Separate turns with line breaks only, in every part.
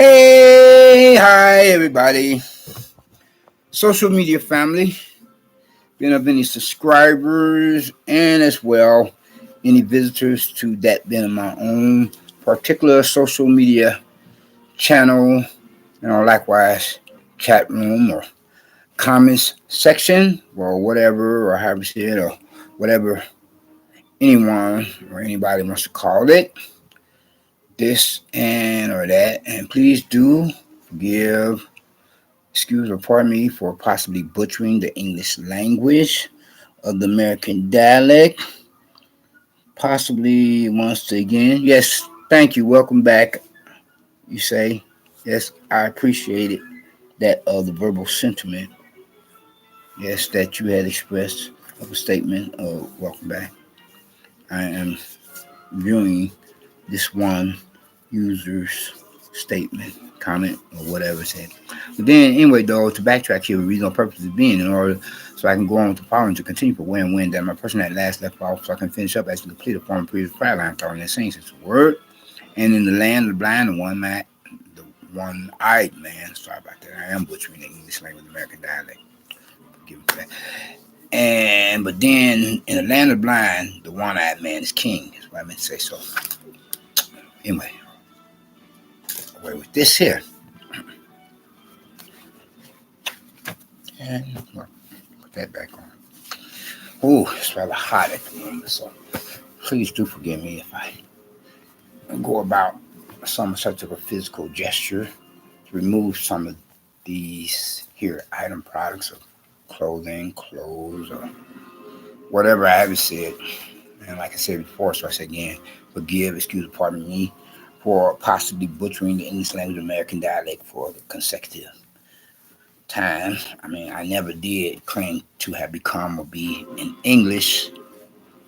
Hey, hi everybody. Social media family. Been up any subscribers and as well any visitors to that been in my own particular social media channel, likewise chat room or comments section or whatever or however you say it or whatever anyone or anybody wants to call it. This and or that. And please do forgive excuse or pardon me for possibly butchering the English language of the American dialect. Possibly once again. Yes, thank you. Welcome back. You say, yes, I appreciate it. That of the verbal sentiment, yes, that you had expressed of a statement of welcome back. I am viewing this one user's statement, comment, or whatever it said. But then, anyway, though, to backtrack here, the reason or purpose of being in order so I can go on with the following to continue for when that my person at last left off so I can finish up as to complete a form of previous prayer line thought in that same sense of word. And in the land of the blind, the one-eyed man, sorry about that, I am butchering the English language, American dialect. Forgive me for that. And but then in the land of the blind, the one-eyed man is king. That's what I meant to say. So anyway, away with this here. And well, put that back on. Oh, it's rather hot at the moment, so please do forgive me if I go about some such of a physical gesture to remove some of these here item products of clothing, clothes, or whatever I haven't said. And like I said before, so I said again, forgive, excuse, pardon me for possibly butchering the English language American dialect for the consecutive time. I mean, I never did claim to have become or be an English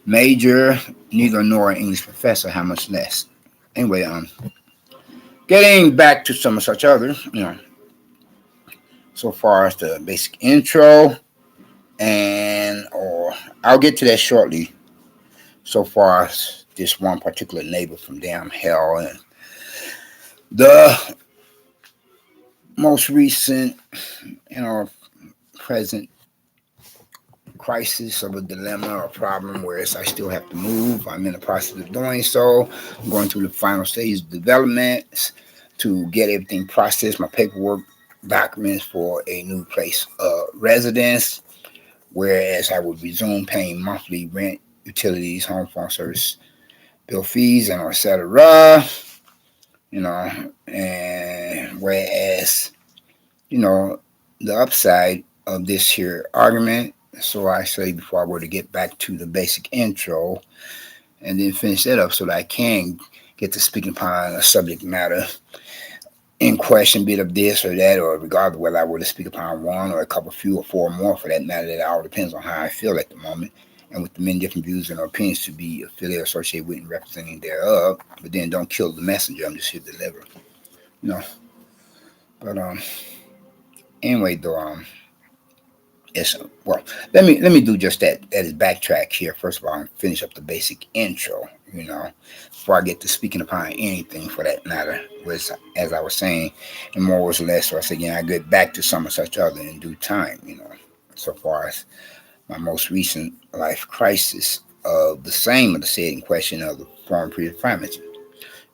major, neither nor an English professor, how much less. Anyway, getting back to some of such other, so far as the basic intro, and or I'll get to that shortly. So far as this one particular neighbor from damn hell and the most recent, present crisis of a dilemma or problem, whereas I still have to move. I'm in the process of doing so. I'm going through the final stage of development to get everything processed, my paperwork, documents for a new place of residence, whereas I would resume paying monthly rent, utilities, home phone service, bill fees, and etc. And whereas, the upside of this here argument, so I say before I were to get back to the basic intro and then finish that up so that I can get to speaking upon a subject matter in question, be it of this or that, or regardless of whether I were to speak upon one or a couple, few, or four more for that matter, that all depends on how I feel at the moment and with the many different views and opinions to be affiliated, associated with, and representing thereof. But then don't kill the messenger. I'm just here to deliver, you know. But anyway, though, yes. Well, let me do just that. That is backtrack here. First of all, and finish up the basic intro. Before I get to speaking upon anything for that matter, was as I was saying, and more was less. So I said, I get back to some of such other in due time. So far as my most recent life crisis of the same of the said in question of the former previous primacy.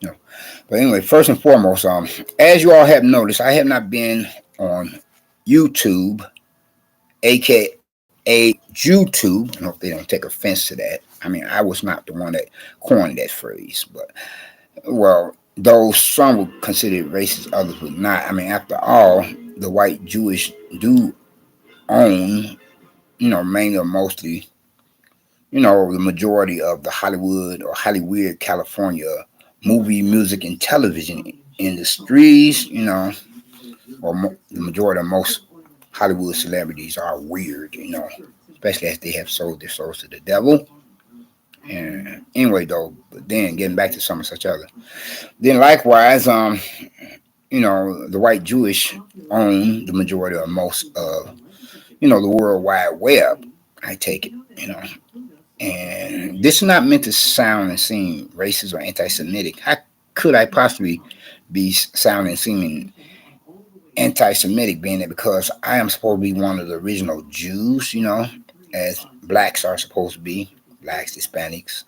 But anyway, first and foremost, as you all have noticed, I have not been on YouTube, a.k.a. jewtube. I hope they don't take offense to that. I mean, I was not the one that coined that phrase, but well, though some would consider it racist, others would not. I mean, after all, the white Jewish do own, mainly or mostly, the majority of the Hollywood or Hollywood, California movie, music, and television industries, the majority of most Hollywood celebrities are weird, especially as they have sold their souls to the devil. And anyway, though, but then getting back to some of such other. Then likewise, the white Jewish own the majority of most of, the World Wide Web, I take it, And this is not meant to sound and seem racist or anti-Semitic. How could I possibly be sounding, seeming anti-Semitic, being that because I am supposed to be one of the original Jews, as blacks are supposed to be, blacks, Hispanics,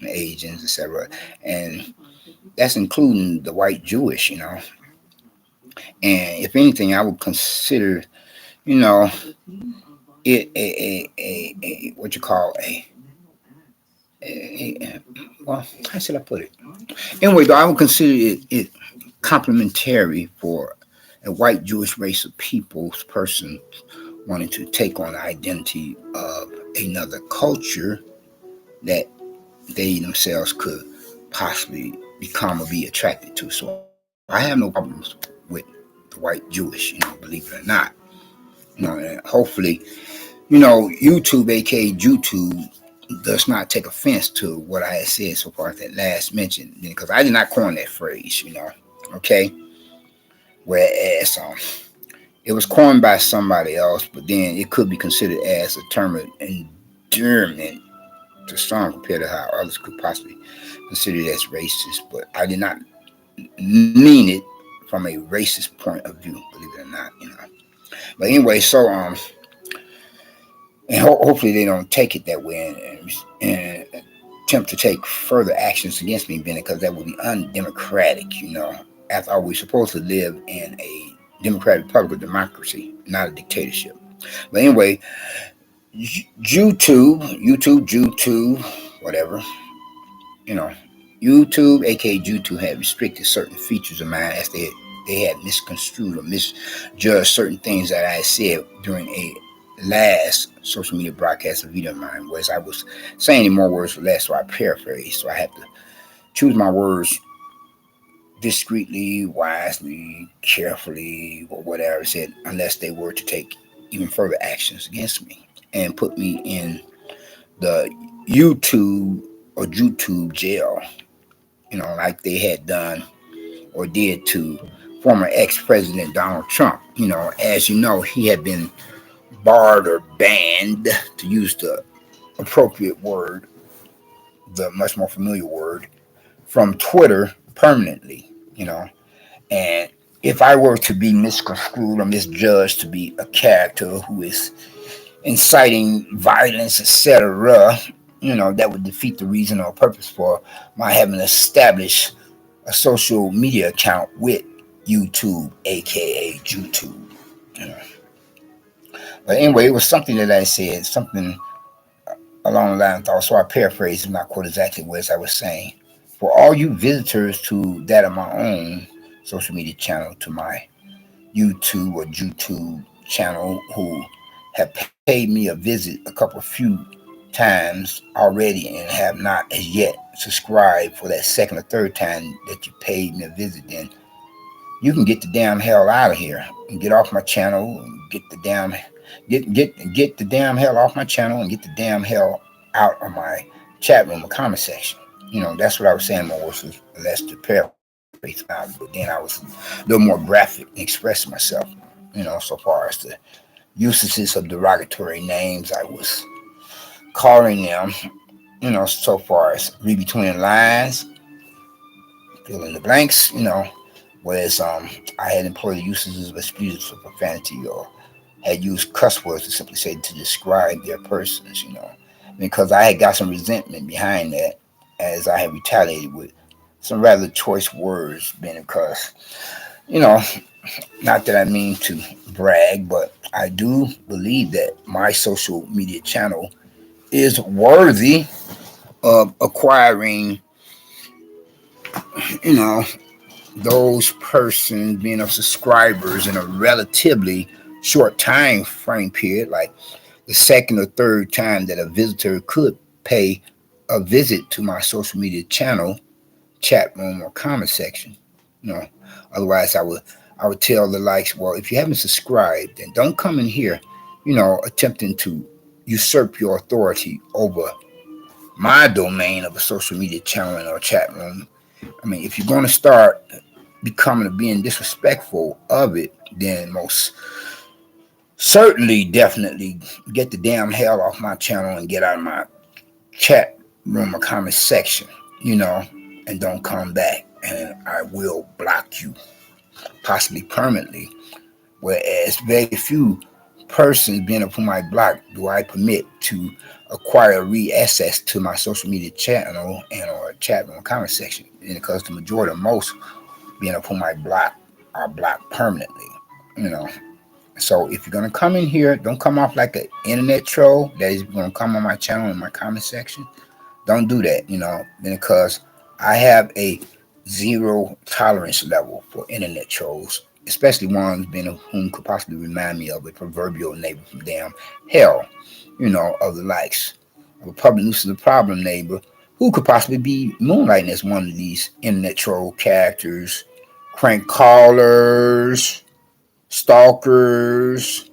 Asians, etc. And that's including the white Jewish. And if anything, I would consider, you know, it a what you call a well, how should I put it? Anyway, though, I would consider it complementary for a white Jewish race of people's person wanting to take on the identity of another culture that they themselves could possibly become or be attracted to. So I have no problems with the white Jewish, believe it or not. And hopefully, YouTube, aka jewtube, does not take offense to what I had said so far as that last mention, because I did not coin that phrase. Okay. Whereas it was coined by somebody else, but then it could be considered as a term of endearment to some compared to how others could possibly consider it as racist. But I did not mean it from a racist point of view, believe it or not. But anyway, so and hopefully they don't take it that way and attempt to take further actions against me, Bennett, because that would be undemocratic. After all, we're supposed to live in a democratic republic of democracy, not a dictatorship. But anyway, YouTube, whatever, you know, YouTube, aka YouTube, had restricted certain features of mine as they had misconstrued or misjudged certain things that I said during a last social media broadcast of video of mine, whereas I was saying more words for less, so I paraphrased. So I had to choose my words discreetly, wisely, carefully, or whatever I said, unless they were to take even further actions against me and put me in the YouTube or YouTube jail, like they had done or did to former ex-president Donald Trump. As you know, he had been barred or banned, to use the appropriate word, the much more familiar word, from Twitter permanently. And if I were to be misconstrued or misjudged to be a character who is inciting violence, etc., that would defeat the reason or purpose for my having established a social media account with YouTube, aka jewtube. You know. But anyway, it was something that I said, something along the line of thought. So I paraphrased and not quote exactly what I was saying. For all you visitors to that of my own social media channel, to my YouTube or YouTube channel, who have paid me a visit a few times already and have not as yet subscribed for that second or third time that you paid me a visit, then you can get the damn hell out of here and get off my channel and get the damn hell off my channel and get the damn hell out of my chat room or comment section. That's what I was saying more was less to paraphrase now, but then I was a little more graphic and express myself, so far as the usages of derogatory names I was calling them, so far as read between the lines, fill in the blanks, whereas I had employed the usages of excuses for profanity or had used cuss words to simply say to describe their persons, because I had got some resentment behind that as I had retaliated with some rather choice words, being because, not that I mean to brag, but I do believe that my social media channel is worthy of acquiring, you know, those persons being of subscribers in a relatively short time frame period, like the second or third time that a visitor could pay a visit to my social media channel, chat room, or comment section. You know, otherwise I would tell the likes, well, if you haven't subscribed, then don't come in here, attempting to usurp your authority over my domain of a social media channel or chat room. I mean, if you're going to start being disrespectful of it, then most certainly, definitely get the damn hell off my channel and get out of my chat room or comment section, and don't come back. and I will block you, possibly permanently. Whereas very few persons being upon my block do I permit to acquire re-access to my social media channel and or chat room comment section. And because the majority of most being upon my block are blocked permanently. You know. So if you're gonna come in here, don't come off like an internet troll that is gonna come on my channel in my comment section. Don't do that, because I have a zero tolerance level for internet trolls, especially ones being of whom could possibly remind me of a proverbial neighbor from damn hell, of the likes of a public nuisance problem neighbor who could possibly be moonlighting as one of these internet troll characters, crank callers, stalkers,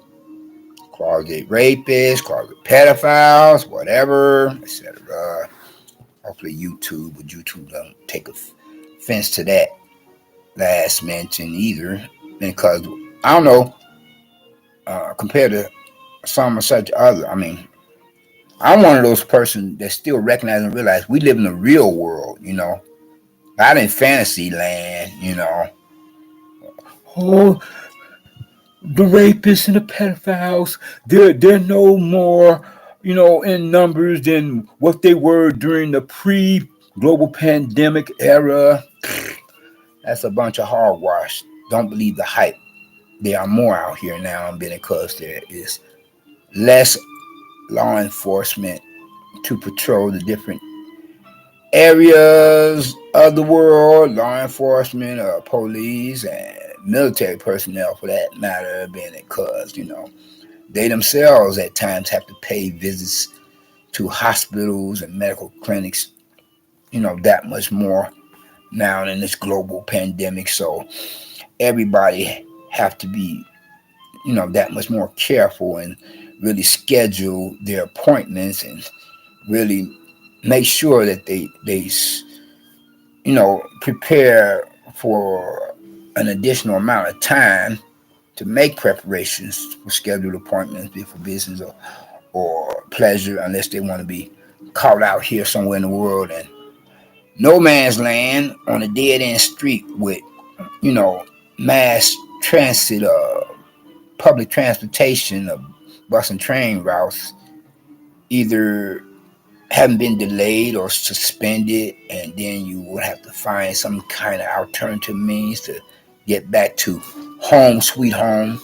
closet rapists, closet pedophiles, whatever, etc. Hopefully YouTube don't take offense to that last mention either, because I don't know, compared to some of such other, I mean, I'm one of those persons that still recognize and realize we live in the real world, not in fantasy land. Oh, the rapists and the pedophiles, they're no more, in numbers than what they were during the pre-global pandemic era. That's a bunch of hogwash. Don't believe the hype. There are more out here now, because there is less law enforcement to patrol the different areas of the world. Law enforcement, police, and military personnel, for that matter, because they themselves at times have to pay visits to hospitals and medical clinics, that much more now in this global pandemic. So everybody have to be, that much more careful and really schedule their appointments and really make sure that they prepare for an additional amount of time to make preparations for scheduled appointments, be for business or pleasure, unless they want to be caught out here somewhere in the world and no man's land on a dead end street with, you know, mass transit, public transportation, bus and train routes either haven't been delayed or suspended, and then you will have to find some kind of alternative means to get back to home, sweet home.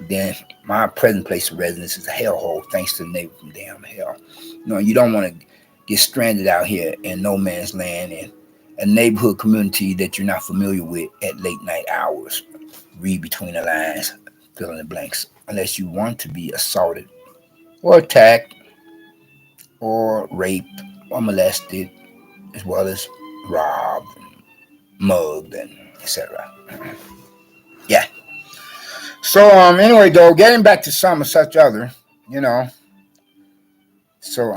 Then my present place of residence is a hellhole, thanks to the neighbor from damn hell. You don't want to get stranded out here in no man's land in a neighborhood community that you're not familiar with at late night hours. Read between the lines, fill in the blanks, unless you want to be assaulted or attacked or raped or molested, as well as robbed and mugged and etc. Yeah. So anyway though, getting back to some of such other, you know, so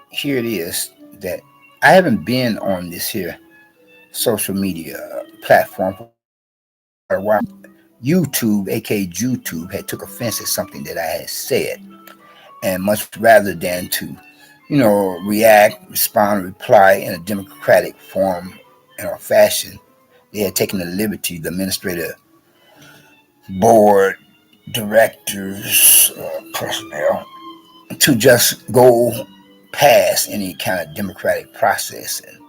here it is that I haven't been on this here social media platform for quite a while. YouTube, aka jewtube, had took offense at something that I had said, and much rather than to, react, respond, reply in a democratic form or fashion, they had taken the liberty, the administrative board, directors, personnel, to just go past any kind of democratic process. And,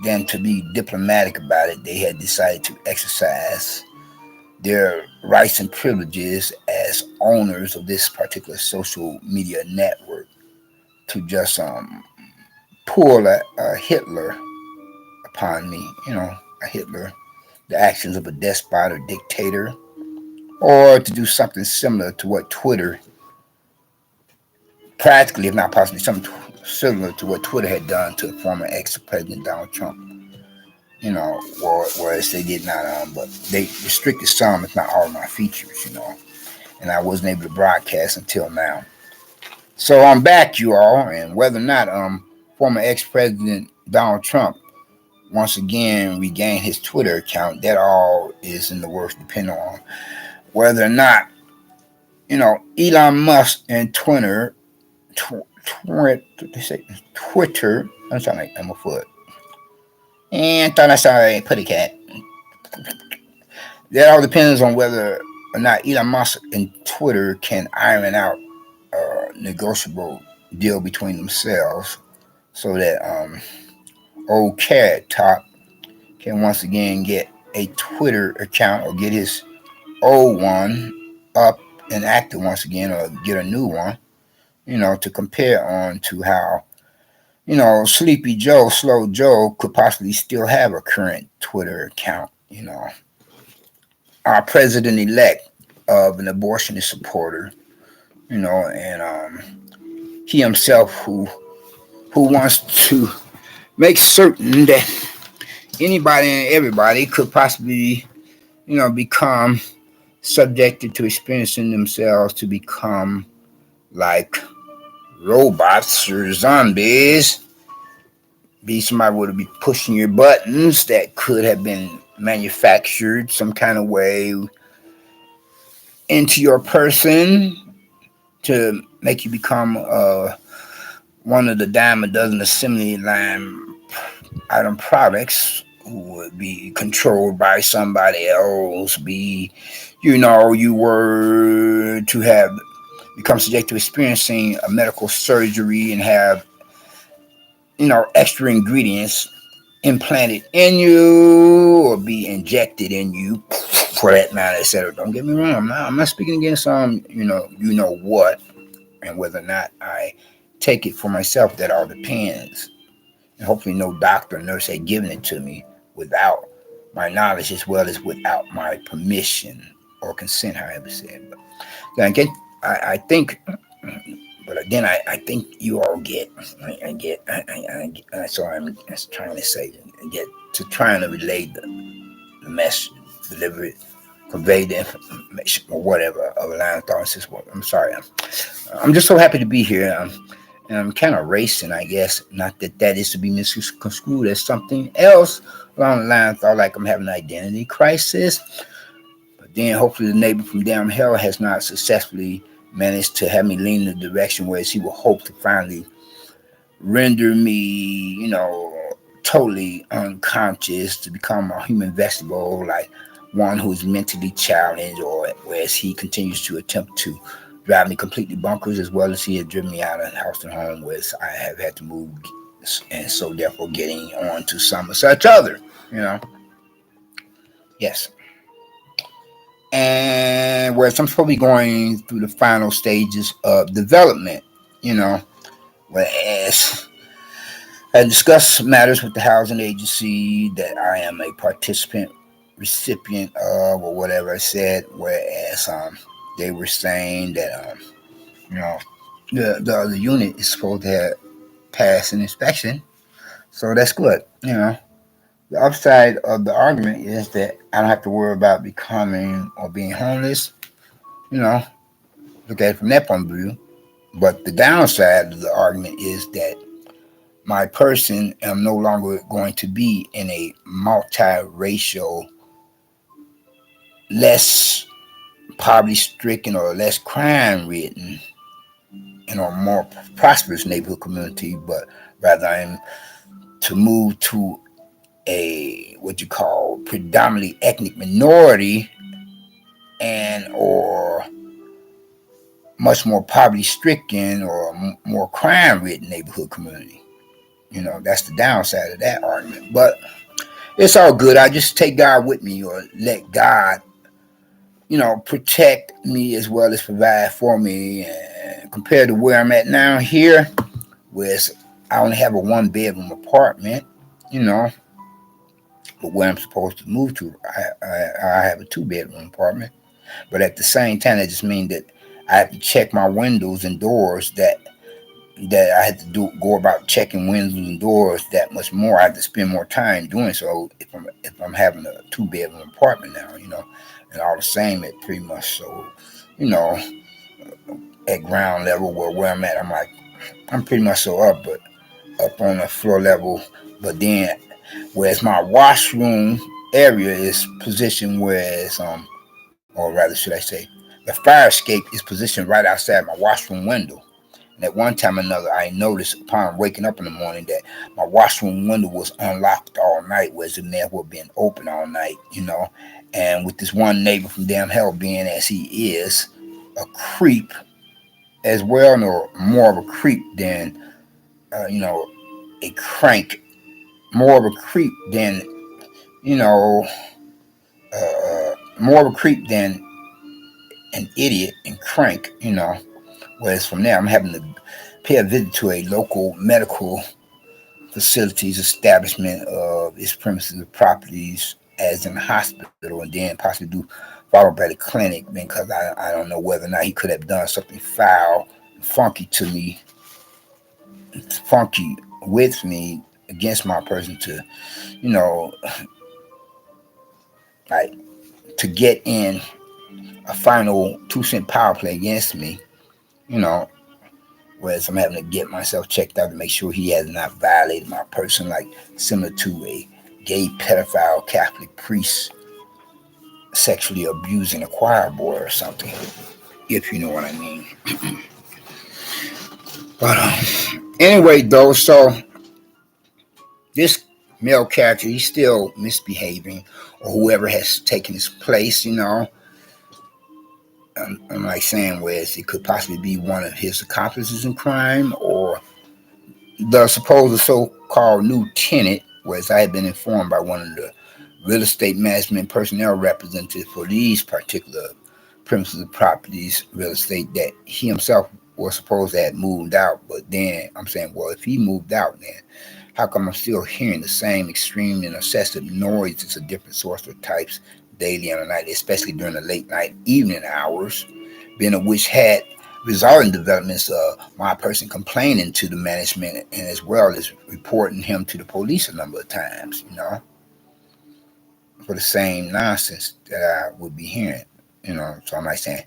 then to be diplomatic about it, they had decided to exercise their rights and privileges as owners of this particular social media network to just pull a Hitler upon me, a Hitler, the actions of a despot or dictator, or to do something similar to what Twitter, practically, if not possibly, something similar to what Twitter had done to former ex-president Donald Trump. Whereas they did not, but they restricted some, if not all, of my features, and I wasn't able to broadcast until now. So I'm back, you all, and whether or not former ex-president Donald Trump once again regained his Twitter account, that all is in the works, depending on whether or not Elon Musk and Twitter. I'm sounding like I'm a foot. And thought I saw a putty cat. That all depends on whether or not Elon Musk and Twitter can iron out a negotiable deal between themselves so that old Carrot Top can once again get a Twitter account or get his old one up and active once again or get a new one, to compare on to how, Sleepy Joe, Slow Joe could possibly still have a current Twitter account, Our president elect of an abortionist supporter, and he himself who wants to make certain that anybody and everybody could possibly, become subjected to experiencing themselves to become like robots or zombies, be somebody would be pushing your buttons that could have been manufactured some kind of way into your person to make you become one of the dime a dozen assembly line item products would be controlled by somebody else, you were to have become subject to experiencing a medical surgery and have, extra ingredients implanted in you or be injected in you for that matter, etc. Don't get me wrong, I'm not speaking against what and whether or not I take it for myself. That all depends. And hopefully no doctor or nurse had given it to me without my knowledge as well as without my permission or consent, however said. But then again, I think, but again, I think you all get, I get, that's all I'm trying to say, get to trying to relay the message, deliver it, convey the information or whatever of a line of thought. Says, well, I'm sorry, I'm just so happy to be here. And I'm kind of racing, I guess. Not that that is to be misconstrued as something else along the line. I thought like I'm having an identity crisis. But then hopefully the neighbor from down hell has not successfully managed to have me lean in the direction where he will hope to finally render me, totally unconscious to become a human vegetable, like one who is mentally challenged, or whereas he continues to attempt to drive me completely bonkers, as well as he had driven me out of the house and home, where I have had to move, and so therefore getting on to some or such other, yes. And whereas I'm supposed to be going through the final stages of development, whereas I discussed matters with the housing agency that I am a participant, recipient of, or whatever I said, whereas they were saying that you know the other unit is supposed to have passed an inspection, so that's good. The upside of the argument is that I don't have to worry about becoming or being homeless. You know, look at it from that point of view. But the downside of the argument is that my person am no longer going to be in a multiracial, less poverty stricken or less crime ridden and or more prosperous neighborhood community, but rather I'm to move to a what you call predominantly ethnic minority and or much more poverty stricken or more crime ridden neighborhood community. That's the downside of that argument. But it's all good. I just take God with me or let God, protect me as well as provide for me. And compared to where I'm at now here, where I only have a 1 bedroom apartment, you know, but where I'm supposed to move to, I have a 2 bedroom apartment. But at the same time, that just means that I have to check my windows and doors that I had to go about checking windows and doors that much more. I have to spend more time doing so if I'm having a 2 bedroom apartment now, and all the same at pretty much so, you know, at ground level where I'm at, I'm pretty much so up, but up on the floor level. But then, whereas my washroom area is positioned whereas or rather should I say, the fire escape is positioned right outside my washroom window. And at one time or another, I noticed upon waking up in the morning that my washroom window was unlocked all night, whereas it may have well been open all night, And with this one neighbor from damn hell being as he is, a creep as well, no more of a creep than, a crank, more of a creep than, you know, more of a creep than an idiot and crank. Whereas from there, I'm having to pay a visit to a local medical facilities establishment of its premises of properties as in a hospital, and then possibly do followed by the clinic because I don't know whether or not he could have done something foul, funky to me, funky with me against my person to, you know, like to get in a final 2 cent power play against me, you know, whereas I'm having to get myself checked out to make sure he has not violated my person, like similar to a gay pedophile Catholic priest sexually abusing a choir boy or something, if you know what I mean. But anyway, though, so this male character, he's still misbehaving, or whoever has taken his place. I'm like saying, whereas it could possibly be one of his accomplices in crime, or the supposed so-called new tenant, whereas I had been informed by one of the real estate management personnel representatives for these particular premises of properties, real estate, that he himself was supposed to have moved out. But then I'm saying, well, if he moved out, then how come I'm still hearing the same extreme and excessive noises of different sorts of types daily and at night, especially during the late night evening hours, being of which had resulting developments of my person complaining to the management and as well as reporting him to the police a number of times, for the same nonsense that I would be hearing. So I'm like saying,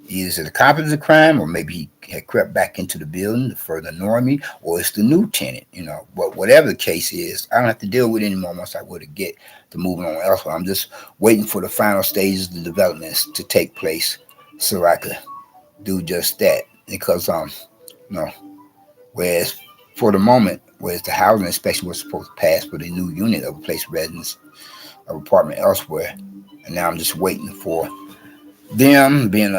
either the accomplice of crime, or maybe he had crept back into the building to further annoy me, or it's the new tenant. But whatever the case is, I don't have to deal with it anymore once I were to get to moving on elsewhere. I'm just waiting for the final stages of the developments to take place so I could do just that. Because you know, whereas for the moment, whereas the housing inspection was supposed to pass for the new unit of a place residence of apartment elsewhere, and now I'm just waiting for them being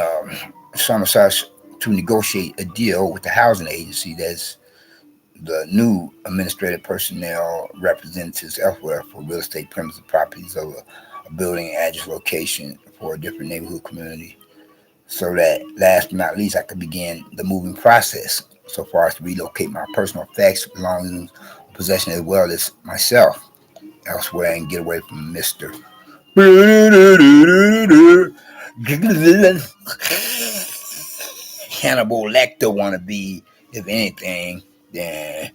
some such to negotiate a deal with the housing agency that's the new administrative personnel representatives elsewhere for real estate premises properties of a building address location for a different neighborhood community, so that last but not least I could begin the moving process so far as to relocate my personal effects belongings possession as well as myself elsewhere and get away from Mr. Hannibal Lecter want to be, if anything, then,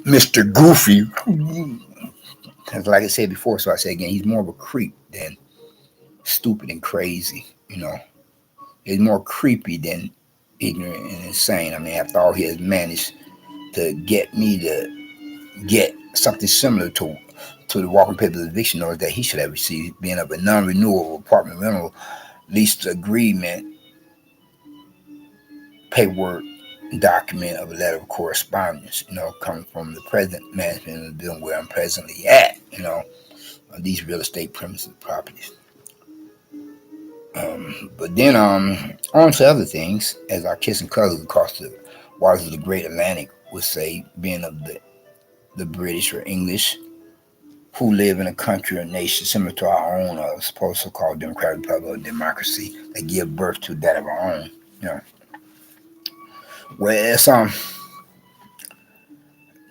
Mr. Goofy. Because, like I said before, so I say again, he's more of a creep than stupid and crazy. He's more creepy than ignorant and insane. I mean, after all, he has managed to get me to get something similar to the walking papers eviction notice that he should have received, being of a non-renewal apartment rental lease agreement paperwork document of a letter of correspondence, coming from the present management of the building where I'm presently at, on these real estate premises properties. But then on to other things, as our kissing cousins across the waters of the great Atlantic would say, being of the British or English, who live in a country or nation similar to our own, supposed so-called democratic republic or democracy that give birth to that of our own. Whereas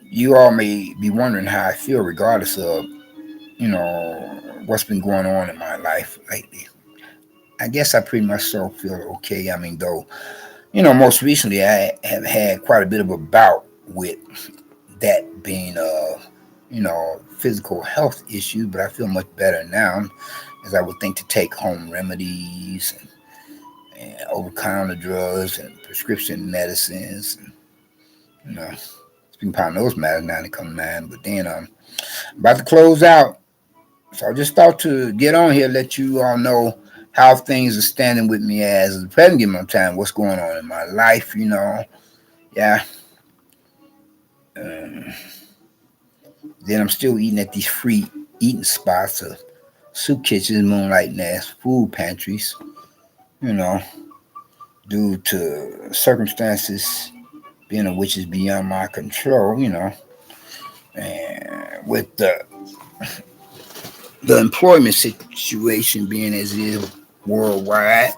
you all may be wondering how I feel regardless of, what's been going on in my life lately. I guess I pretty much so feel okay. I mean, though, most recently I have had quite a bit of a bout with that being physical health issues, but I feel much better now, as I would think to take home remedies and over-counter drugs and prescription medicines. And, speaking upon those matters now they come to mind. But then I'm about to close out, so I just thought to get on here, let you all know how things are standing with me as the present given time, what's going on in my life, Yeah. Um, then I'm still eating at these free eating spots, soup kitchens, moonlight nest, food pantries, you know, due to circumstances being of which is beyond my control, and with the employment situation being as it is worldwide,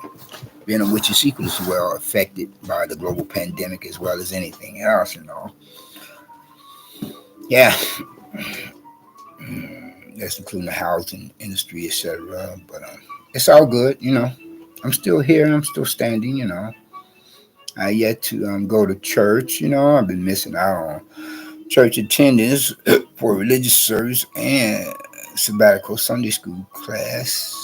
being of which is equally as well affected by the global pandemic as well as anything else. Yeah, that's including the housing industry, etc. But it's all good. I'm still here and I'm still standing. I yet to go to church. I've been missing out on church attendance for religious service and sabbatical Sunday school class.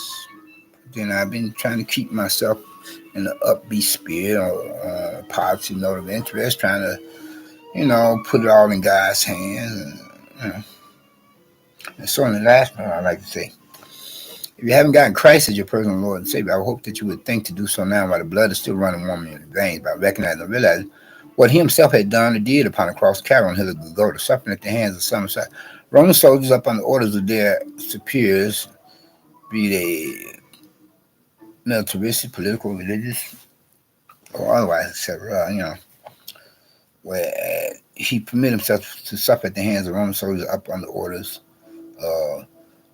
Then I've been trying to keep myself in an upbeat spirit or positive note of interest, trying to put it all in God's hands. And so, in the last one, I'd like to say, if you haven't gotten Christ as your personal Lord and Savior, I hope that you would think to do so now while the blood is still running warm in your veins by recognizing and realizing what He Himself had done and did upon the cross of Calvary on Hill of Golgotha, suffering at the hands of some Roman soldiers up on the orders of their superiors, be they militaristic, political, religious, or otherwise, etc. Where He permitted Himself to suffer at the hands of Roman soldiers up on the orders. Uh,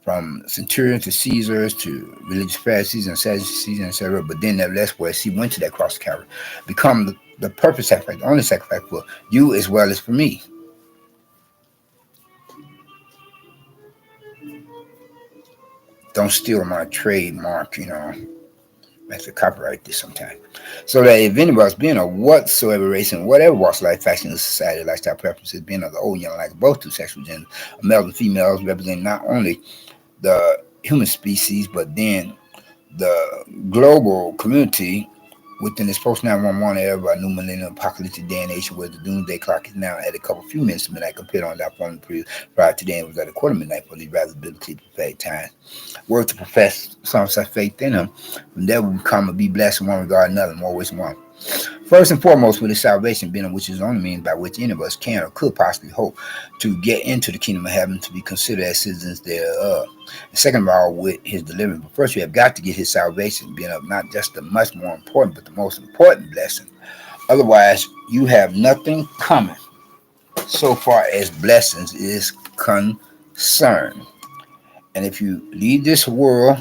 from centurions to Caesars to religious Pharisees and Sadducees and etc. But then, nevertheless, where He went to that cross of Calvary, become the perfect sacrifice, the only sacrifice for you as well as for me. Don't steal my trademark. I have to copyright this sometime. So that if any of us, being of whatsoever race and whatever walks of life, faction of society, lifestyle preferences, being of the old, young, like both two sexual genders, males and females, represent not only the human species, but then the global community within this post 911 era of our new millennium apocalyptic day and age where the doomsday clock is now at a couple few minutes to midnight compared on that form previous prior to then was at a quarter midnight for these rather biblically prophetic times. Word to profess some such faith in Him, from there will become and be blessed in one regard another, more ways than one. First and foremost, with His salvation being which is the only means by which any of us can or could possibly hope to get into the kingdom of heaven to be considered as citizens thereof. And second of all, with His deliverance. But first, we have got to get His salvation being of not just the much more important, but the most important blessing. Otherwise, you have nothing coming so far as blessings is concerned. And if you leave this world,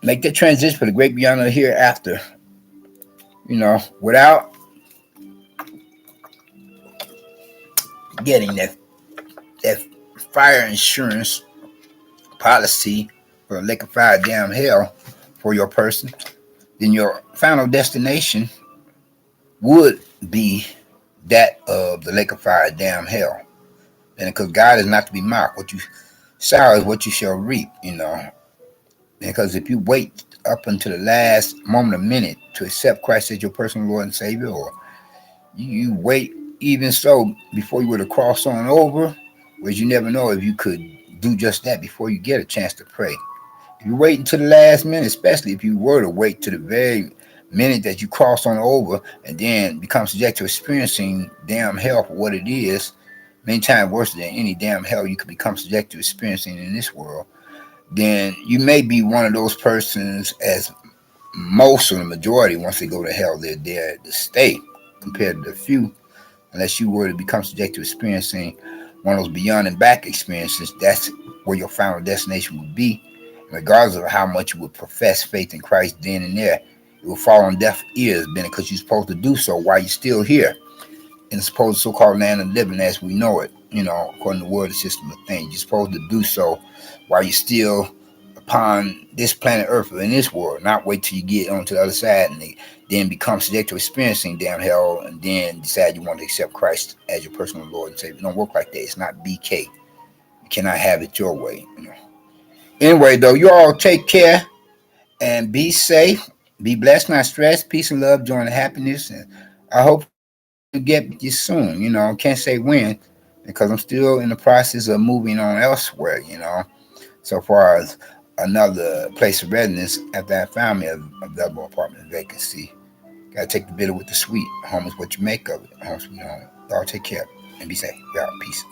make that transition for the great beyond the hereafter, without getting that fire insurance policy for a lake of fire damn hell for your person, then your final destination would be that of the lake of fire damn hell. And because God is not to be mocked, what you sow is what you shall reap. Because if you wait up until the last moment of minute to accept Christ as your personal Lord and Savior, or you wait even so before you were to cross on over, whereas you never know if you could do just that before you get a chance to pray. If you wait until the last minute, especially if you were to wait to the very minute that you cross on over and then become subject to experiencing damn hell for what it is, many times worse than any damn hell you could become subject to experiencing in this world, then you may be one of those persons, as most of the majority, once they go to hell, they're there to stay compared to the few. Unless you were to become subject to experiencing one of those beyond and back experiences, that's where your final destination would be. Regardless of how much you would profess faith in Christ then and there, it will fall on deaf ears, because you're supposed to do so while you're still here in the supposed so-called land of living as we know it, according to the world system of things. You're supposed to do so while you're still upon this planet Earth or in this world, not wait till you get onto the other side and then become subject to experiencing damn hell and then decide you want to accept Christ as your personal Lord and Savior. It don't work like that. It's not BK. You cannot have it your way. Anyway, though, you all take care and be safe. Be blessed, not stressed. Peace and love, joy and happiness. And I hope to get with you soon. Can't say when because I'm still in the process of moving on elsewhere. So far as another place of residence after I found me a available apartment vacancy. Gotta take the bitter with the sweet. Home is what you make of it. Home sweet home. Y'all take care and be safe. Y'all, peace.